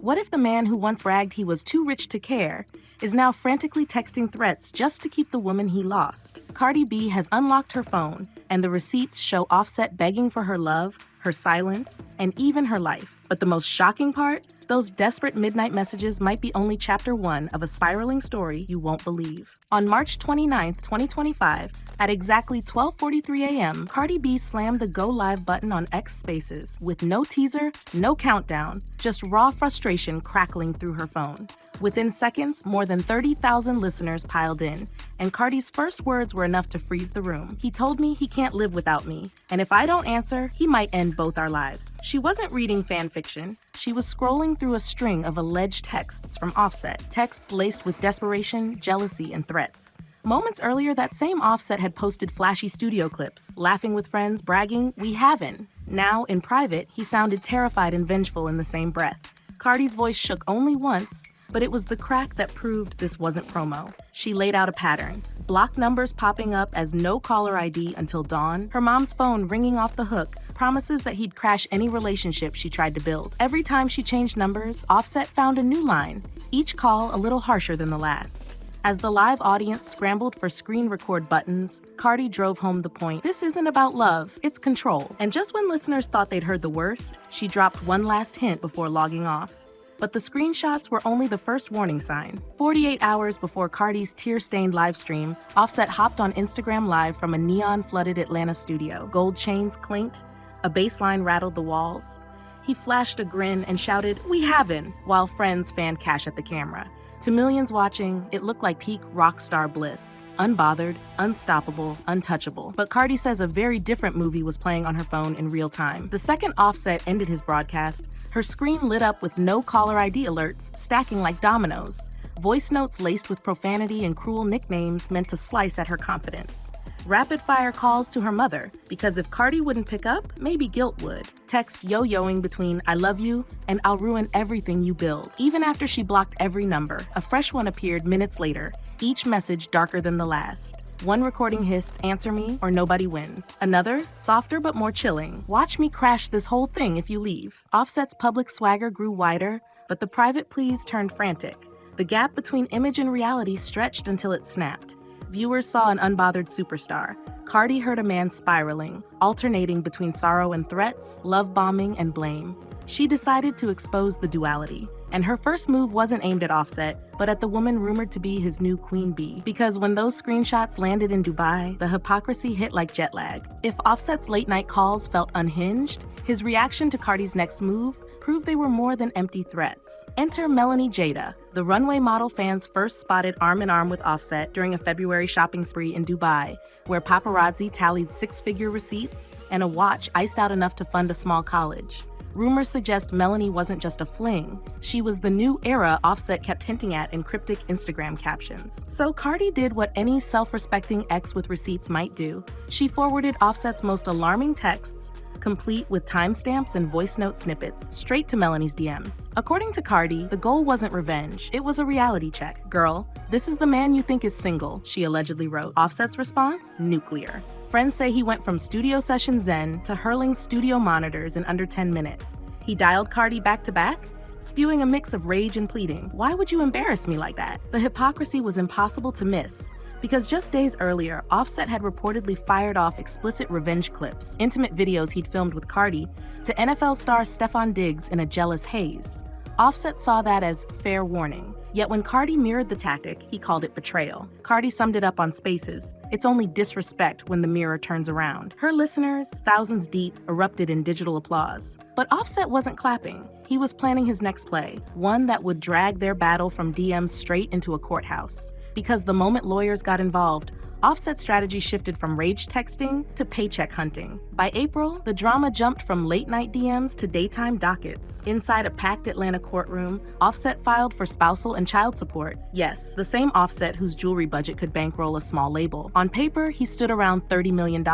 What if the man who once bragged he was too rich to care is now frantically texting threats just to keep the woman he lost? Cardi B has unlocked her phone, and the receipts show Offset begging for her love, her silence, and even her life. But the most shocking part? Those desperate midnight messages might be only chapter 1 of a spiraling story you won't believe. On March 29, 2025, at exactly 12:43 a.m., Cardi B slammed the Go Live button on X Spaces with no teaser, no countdown, just raw frustration crackling through her phone. Within seconds, more than 30,000 listeners piled in, and Cardi's first words were enough to freeze the room. He told me he can't live without me, and if I don't answer, he might end both our lives. She wasn't reading fan fiction. She was scrolling through a string of alleged texts from Offset, texts laced with desperation, jealousy, and threats. Moments earlier, that same Offset had posted flashy studio clips, laughing with friends, bragging, "We haven't." Now, in private, he sounded terrified and vengeful in the same breath. Cardi's voice shook only once, but it was the crack that proved this wasn't promo. She laid out a pattern. Blocked numbers popping up as no caller ID until dawn, her mom's phone ringing off the hook, promises that he'd crash any relationship she tried to build. Every time she changed numbers, Offset found a new line, each call a little harsher than the last. As the live audience scrambled for screen record buttons, Cardi drove home the point. This isn't about love, it's control. And just when listeners thought they'd heard the worst, she dropped one last hint before logging off. But the screenshots were only the first warning sign. 48 hours before Cardi's tear-stained livestream, Offset hopped on Instagram Live from a neon-flooded Atlanta studio. Gold chains clinked, a bass line rattled the walls. He flashed a grin and shouted, "We haven't," while friends fanned cash at the camera. To millions watching, it looked like peak rock star bliss. Unbothered, unstoppable, untouchable. But Cardi says a very different movie was playing on her phone in real time. The second Offset ended his broadcast, her screen lit up with no caller ID alerts, stacking like dominoes. Voice notes laced with profanity and cruel nicknames meant to slice at her confidence. Rapid-fire calls to her mother, because if Cardi wouldn't pick up, maybe guilt would. Texts yo-yoing between "I love you" and "I'll ruin everything you build." Even after she blocked every number, a fresh one appeared minutes later, each message darker than the last. One recording hissed, "Answer me or nobody wins." Another, softer but more chilling, "Watch me crash this whole thing if you leave." Offset's public swagger grew wider, but the private pleas turned frantic. The gap between image and reality stretched until it snapped. Viewers saw an unbothered superstar. Cardi heard a man spiraling, alternating between sorrow and threats, love bombing and blame. She decided to expose the duality. And her first move wasn't aimed at Offset, but at the woman rumored to be his new queen bee. Because when those screenshots landed in Dubai, the hypocrisy hit like Jetlag. If Offset's late-night calls felt unhinged, his reaction to Cardi's next move proved they were more than empty threats. Enter Melanie Jada, the runway model fans first spotted arm-in-arm with Offset during a February shopping spree in Dubai, where paparazzi tallied six-figure receipts and a watch iced out enough to fund a small college. Rumors suggest Melanie wasn't just a fling. She was the new era Offset kept hinting at in cryptic Instagram captions. So Cardi did what any self-respecting ex with receipts might do. She forwarded Offset's most alarming texts, complete with timestamps and voice note snippets, straight to Melanie's DMs. According to Cardi, the goal wasn't revenge, it was a reality check. "Girl, this is the man you think is single," she allegedly wrote. Offset's response? Nuclear. Friends say he went from studio session zen to hurling studio monitors in under 10 minutes. He dialed Cardi back to back, spewing a mix of rage and pleading. "Why would you embarrass me like that?" The hypocrisy was impossible to miss, because just days earlier, Offset had reportedly fired off explicit revenge clips, intimate videos he'd filmed with Cardi, to NFL star Stefon in a jealous haze. Offset saw that as fair warning. Yet when Cardi mirrored the tactic, he called it betrayal. Cardi summed it up on Spaces. "It's only disrespect when the mirror turns around." Her listeners, thousands deep, erupted in digital applause. But Offset wasn't clapping. He was planning his next play, one that would drag their battle from DMs straight into a courthouse. Because the moment lawyers got involved, Offset's strategy shifted from rage texting to paycheck hunting. By April, the drama jumped from late-night DMs to daytime dockets. Inside a packed Atlanta courtroom, Offset filed for spousal and child support. Yes, the same Offset whose jewelry budget could bankroll a small label. On paper, he stood around $30 million,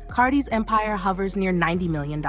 Cardi's empire hovers near $90 million,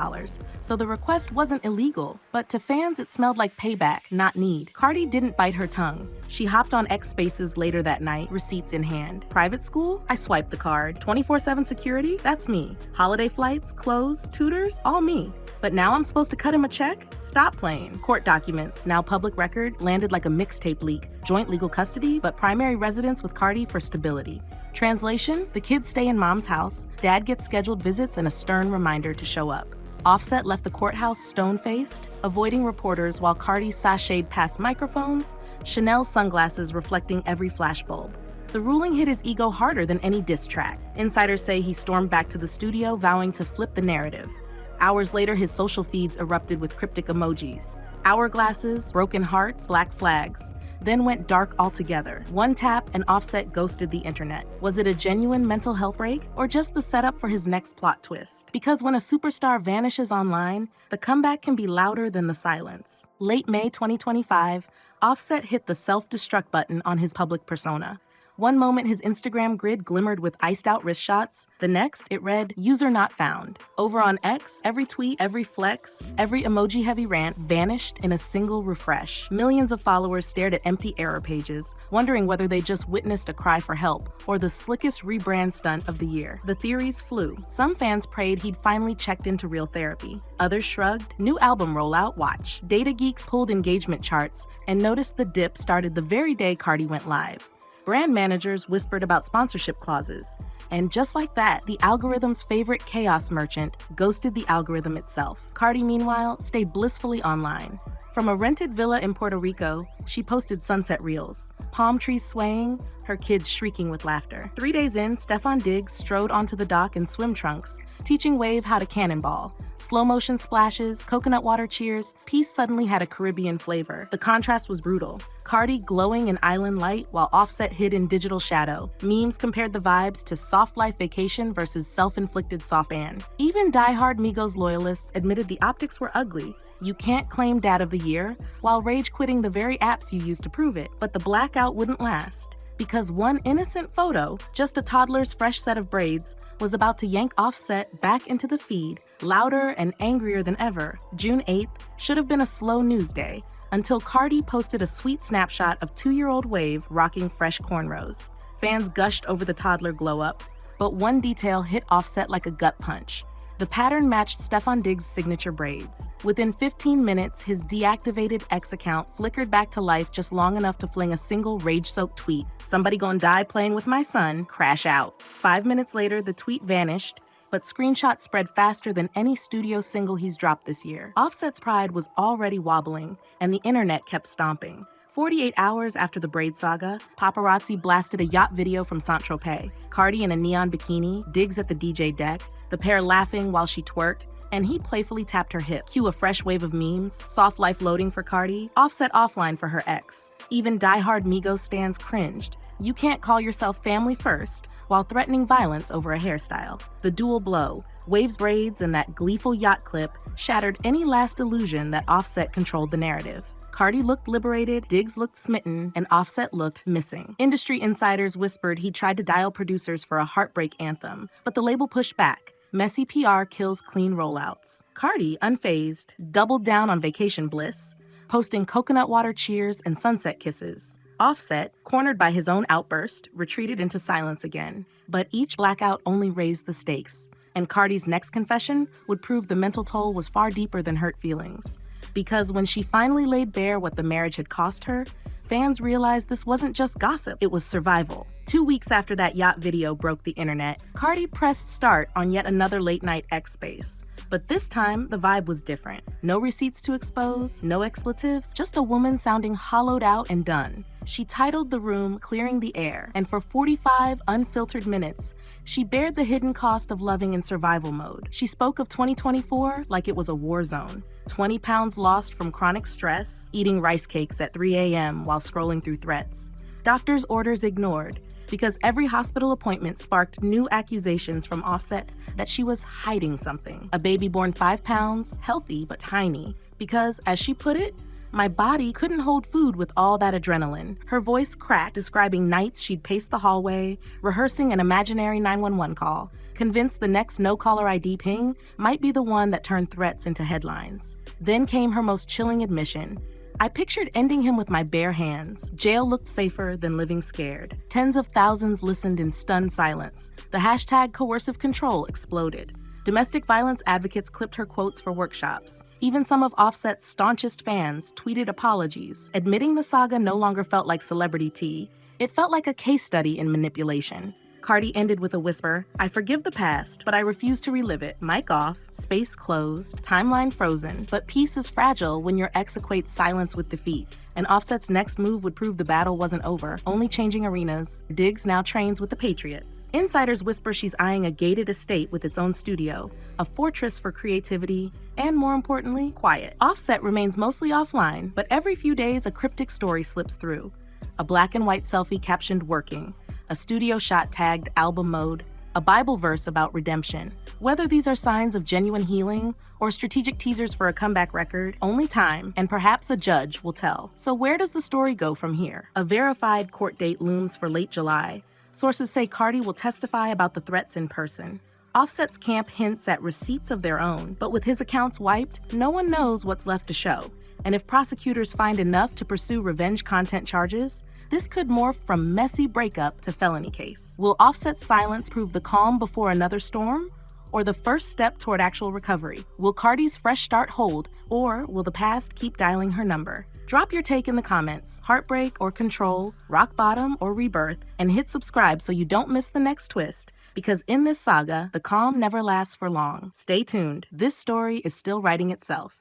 so the request wasn't illegal, but to fans it smelled like payback, not need. Cardi didn't bite her tongue. She hopped on X Spaces later that night, receipts in hand. Private school? I swiped the card. 24/7 security? That's me. Holiday flights, clothes, tutors? All me. But now I'm supposed to cut him a check? Stop playing. Court documents, now public record, landed like a mixtape leak. Joint legal custody, but primary residence with Cardi for stability. Translation, the kids stay in mom's house, dad gets scheduled visits and a stern reminder to show up. Offset left the courthouse stone-faced, avoiding reporters while Cardi sashayed past microphones, Chanel sunglasses reflecting every flashbulb. The ruling hit his ego harder than any diss track. Insiders say he stormed back to the studio vowing to flip the narrative. Hours later, his social feeds erupted with cryptic emojis. Hourglasses, broken hearts, black flags. Then went dark altogether. One tap and Offset ghosted the internet. Was it a genuine mental health break or just the setup for his next plot twist? Because when a superstar vanishes online, the comeback can be louder than the silence. Late May 2025, Offset hit the self-destruct button on his public persona. One moment, his Instagram grid glimmered with iced-out wrist shots. The next, it read, "User not found." Over on X, every tweet, every flex, every emoji-heavy rant vanished in a single refresh. Millions of followers stared at empty error pages, wondering whether they just witnessed a cry for help or the slickest rebrand stunt of the year. The theories flew. Some fans prayed he'd finally checked into real therapy. Others shrugged. New album rollout, watch. Data geeks pulled engagement charts and noticed the dip started the very day Cardi went live. Brand managers whispered about sponsorship clauses. And just like that, the algorithm's favorite chaos merchant ghosted the algorithm itself. Cardi, meanwhile, stayed blissfully online. From a rented villa in Puerto Rico, she posted sunset reels. Palm trees swaying, her kids shrieking with laughter. 3 days in, Stefon Diggs strode onto the dock in swim trunks, teaching Wave how to cannonball. Slow motion splashes, coconut water cheers, peace suddenly had a Caribbean flavor. The contrast was brutal. Cardi glowing in island light while Offset hid in digital shadow. Memes compared the vibes to soft life vacation versus self-inflicted soft-an. Even diehard Migos loyalists admitted the optics were ugly. You can't claim Dad of the Year while rage quitting the very apps you used to prove it. But the blackout wouldn't last. Because one innocent photo, just a toddler's fresh set of braids, was about to yank Offset back into the feed, louder and angrier than ever. June 8th should have been a slow news day, until Cardi posted a sweet snapshot of 2-year-old Wave rocking fresh cornrows. Fans gushed over the toddler glow-up, but one detail hit Offset like a gut punch. The pattern matched Stefon Diggs' signature braids. Within 15 minutes, his deactivated X account flickered back to life just long enough to fling a single rage-soaked tweet. "Somebody gonna die playing with my son, crash out." 5 minutes later, the tweet vanished, but screenshots spread faster than any studio single he's dropped this year. Offset's pride was already wobbling, and the internet kept stomping. 48 hours after the Braid saga, paparazzi blasted a yacht video from Saint-Tropez. Cardi in a neon bikini, Diggs at the DJ deck, the pair laughing while she twerked, and he playfully tapped her hip. Cue a fresh wave of memes, soft life loading for Cardi, Offset offline for her ex. Even diehard Migos stans cringed. You can't call yourself family first while threatening violence over a hairstyle. The dual blow, Wave's braids and that gleeful yacht clip, shattered any last illusion that Offset controlled the narrative. Cardi looked liberated, Diggs looked smitten, and Offset looked missing. Industry insiders whispered he tried to dial producers for a heartbreak anthem, but the label pushed back. Messy PR kills clean rollouts. Cardi, unfazed, doubled down on vacation bliss, posting coconut water cheers and sunset kisses. Offset, cornered by his own outburst, retreated into silence again. But each blackout only raised the stakes, and Cardi's next confession would prove the mental toll was far deeper than hurt feelings. Because when she finally laid bare what the marriage had cost her, fans realized this wasn't just gossip, it was survival. 2 weeks after that yacht video broke the internet, Cardi pressed start on yet another late-night X Space. But this time, the vibe was different. No receipts to expose, no expletives, just a woman sounding hollowed out and done. She titled the room Clearing the Air, and for 45 unfiltered minutes, she bared the hidden cost of loving in survival mode. She spoke of 2024 like it was a war zone. 20 pounds lost from chronic stress, eating rice cakes at 3 a.m. while scrolling through threats. Doctors' orders ignored, because every hospital appointment sparked new accusations from Offset that she was hiding something. A baby born 5 pounds, healthy but tiny, because, as she put it, My body couldn't hold food with all that adrenaline. Her voice cracked, describing nights she'd pace the hallway, rehearsing an imaginary 911 call, convinced the next no-caller ID ping might be the one that turned threats into headlines. Then came her most chilling admission. I pictured ending him with my bare hands. Jail looked safer than living scared. Tens of thousands listened in stunned silence. The hashtag coercive control exploded. Domestic violence advocates clipped her quotes for workshops. Even some of Offset's staunchest fans tweeted apologies, admitting the saga no longer felt like celebrity tea. It felt like a case study in manipulation. Cardi ended with a whisper, "I forgive the past, but I refuse to relive it." Mic off, space closed, timeline frozen, but peace is fragile when your ex equates silence with defeat. And Offset's next move would prove the battle wasn't over, only changing arenas. Diggs now trains with the Patriots. Insiders whisper she's eyeing a gated estate with its own studio, a fortress for creativity, and more importantly, quiet. Offset remains mostly offline, but every few days a cryptic story slips through. A black and white selfie captioned "working," a studio shot tagged "album mode," a Bible verse about redemption. Whether these are signs of genuine healing or strategic teasers for a comeback record, only time and perhaps a judge will tell. So where does the story go from here? A verified court date looms for late July. Sources say Cardi will testify about the threats in person. Offset's camp hints at receipts of their own, but with his accounts wiped, no one knows what's left to show. And if prosecutors find enough to pursue revenge content charges, this could morph from messy breakup to felony case. Will Offset's silence prove the calm before another storm? Or the first step toward actual recovery? Will Cardi's fresh start hold, or will the past keep dialing her number? Drop your take in the comments. Heartbreak or control, rock bottom or rebirth, and hit subscribe so you don't miss the next twist. Because in this saga, the calm never lasts for long. Stay tuned. This story is still writing itself.